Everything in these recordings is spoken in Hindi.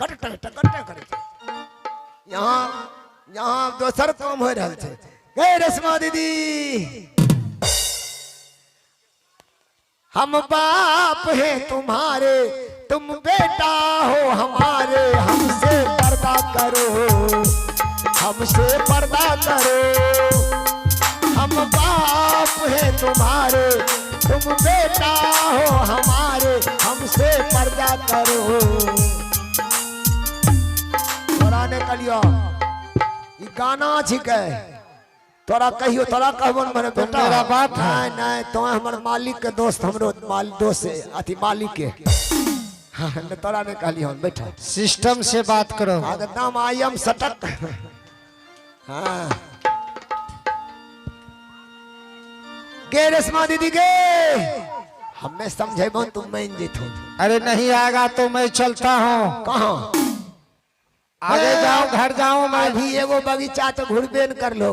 करे यहाँ यहाँ दोसर काम हो रहा है। गए रेशमा दीदी हम बाप हैं तुम्हारे तुम बेटा हो हमारे हमसे पर्दा करो हमसे पर्दा करो हम बाप हैं तुम्हारे तुम बेटा हो हमारे हमसे पर्दा करो। तोरा ने कलियो ये गाना छिके तोरा कहियो तोरा कहबो मेरे बेटा मेरा बाप नहीं नहीं तो हमर मालिक के दोस्त हमरो मालिक दोस्त है अति मालिक के हाँ तोरा ने कहली हम बैठा सिस्टम से बात करो एकदम आई एम सटक। हाँ गे रेशमा दीदी गे हमें समझेबो तुम मान जेथो। अरे नहीं आएगा तो मैं चलता हूँ। कहाँ आगे जाओ घर जाओ मैं अभी एगो बगीचा तो घुरबे न कर लो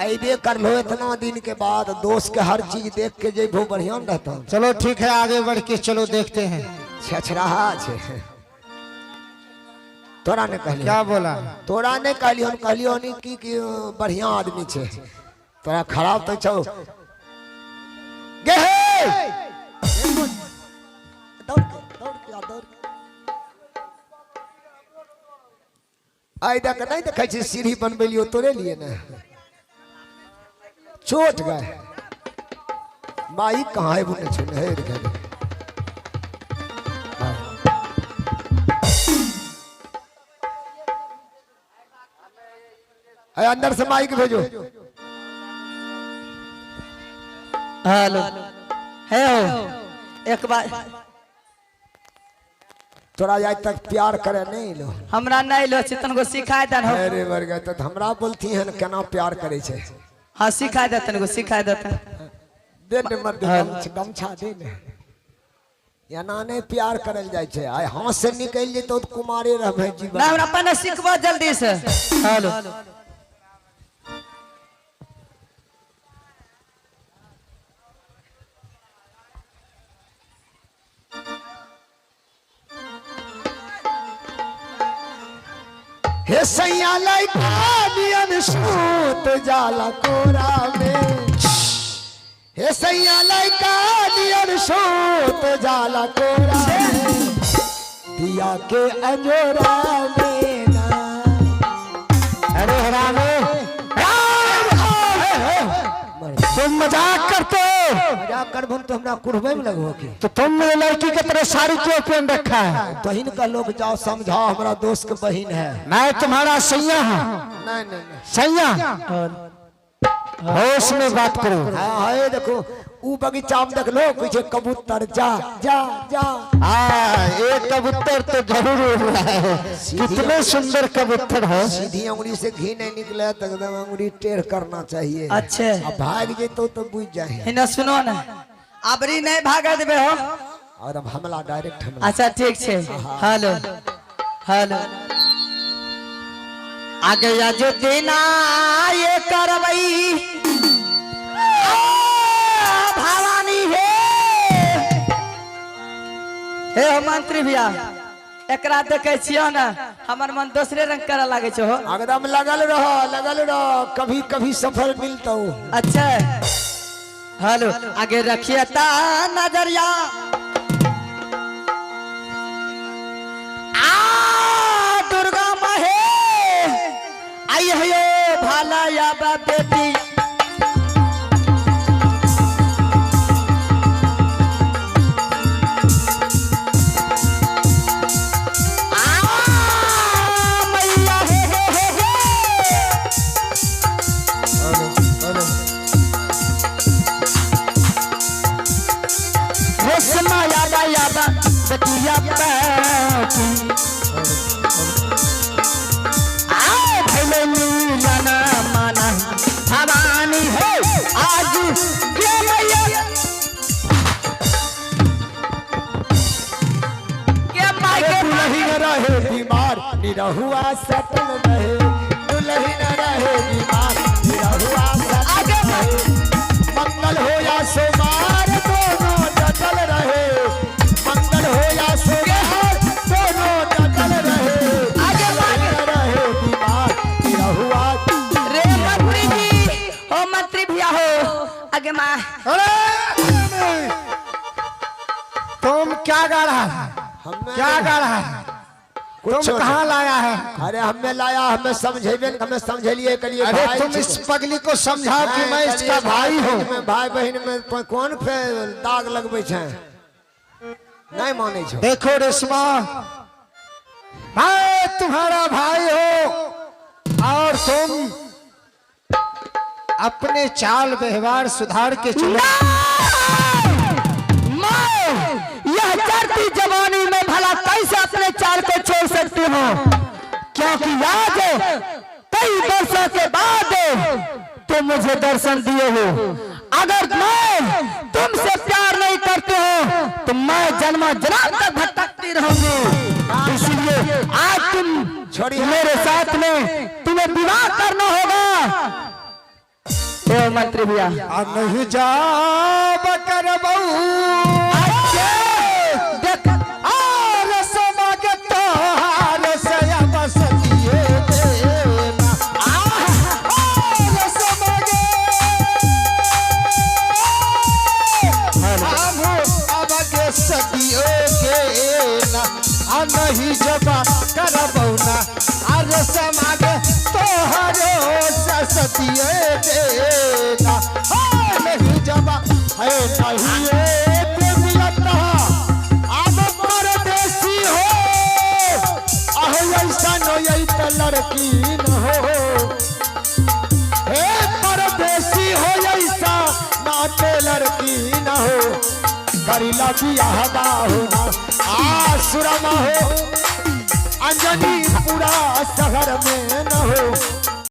ऐबे कर लो इतना दिन के बाद दोस्त के हर चीज देख के जेबो बढ़िया रहता। चलो ठीक है आगे बढ़ के चलो देखते हैं। छछराहा छे तोरा ने कहली क्या बोला तोरा ने कहली हम कहलियो नहीं कि बढ़िया आदमी छे तोरा खराब तो छो गे हे दौड़ दौड़ आई देख नहीं देखे छी सीढ़ी बनबेलियो तोरे लिए ना चोट गए माई कहाँ है बुने छे नहीं देखे अंदर से माइक भेजो। हेलो है हो एक बार तोरा आज तक प्यार करे नहीं लो हमरा नहीं लो चितन को सिखाए दन हो। अरे वर्ग तो हमरा बोलती है केना प्यार करे छे। हाँ सिखाए देतन को सिखाए देतन दे नंबर गमछा दे ने या नाने प्यार करल जाय छे आय हाथ से निकल जे तो कुमारे रहबे जीवन ना हमरा अपन सिखबो जल्दी से। हेलो हे सैया लइका नियन सूत जाला कोरा में हे सैया लइका नियन सूत जाला कोरा में दिया के अंजोरा में ना। अरे राम तुम मजाक करते हो मजाक कर तो हमरा कुड़बे में लगो के तो तुम मेरे लड़की के तरह साड़ी क्यों पहन रखा है। बहन का लोग जाओ समझाओ हमारा दोस्त के बहन है। मैं तुम्हारा सैया हूँ नहीं नहीं नहीं सैया होश में बात करो। हाँ है देखो ऊ बगीचा में देख लो पीछे कबूतर जा जा जा एक कबूतर तो जरूर उड़ रहा है। कितने सुंदर कबूतर हो। सीधी उंगली से घी नहीं निकले तो एकदम उंगली टेढ़ करना चाहिए। अच्छे अब भाग जे तो बुझ जाए। हिना सुनो ना अबरी नहीं भागा देबे हो और अब हमला डायरेक्ट हमला। अच्छा ठीक छे। हेलो हेलो आगे या जो देना ये करबई भवानी हे मंत्री भैया एकरा देखे छियो ना हमर मन दूसरे रंग करे लागे छो। एकदम लगल रहो कभी कभी सफल मिलता हूँ। अच्छा हेलो आगे रखिए ता नजरिया दुर्गा महे आई है भाला या बेटी बतिया भले नीलाना माना भवानी है आज के मैया के मायके दुल्ही न रहे बीमार निरहुआ सटल रहे दुल्ही न रहे बीमार निरहुआ सटल रहे मंगल हो या सोमार दोनों डटल रहे मंगल हो या सोमार दोनों डटल रहे आगे माँ अरे तुम क्या गा रहा है? हमें क्या गा रहा है? तुम कहाँ लाया है? अरे हमें लाया, हमें समझेबे, हमें समझलिए करिए। अरे तुम इस पगली को समझाओ कि मैं इसका भाई हूँ। मैं भाई बहन में कौन पे दाग लगबे छे? नहीं माने छो। देखो रेशमा, मैं तुम्हारा भाई हो और तुम अपने चाल व्यवहार सुधार के चलो। यह चढ़ती जवानी में भला कैसे अपने चाल को छोड़ सकती हूँ? क्योंकि आज कई वर्षों के बाद तुम मुझे दर्शन दिए हो। अगर मैं तुमसे प्यार नहीं करते हो तो मैं जन्म जन्म तक भटकती रहूंगी। इसलिए आज तुम मेरे साथ में तुम्हें विवाह करना होगा। ए मंत्री भैया, नहीं जा बकर नहीं जबा करबौना अरे समाज तोहरो सतिए देना नहीं जबा है नहीं प्रेमियत अब परदेसी हो अहो ऐसा नई त लड़की न हो हे परदेसी हो ऐसा नाते लड़की न हो करीला बियाह बाहुना आसुरमा हो अंजनी पूरा शहर में न हो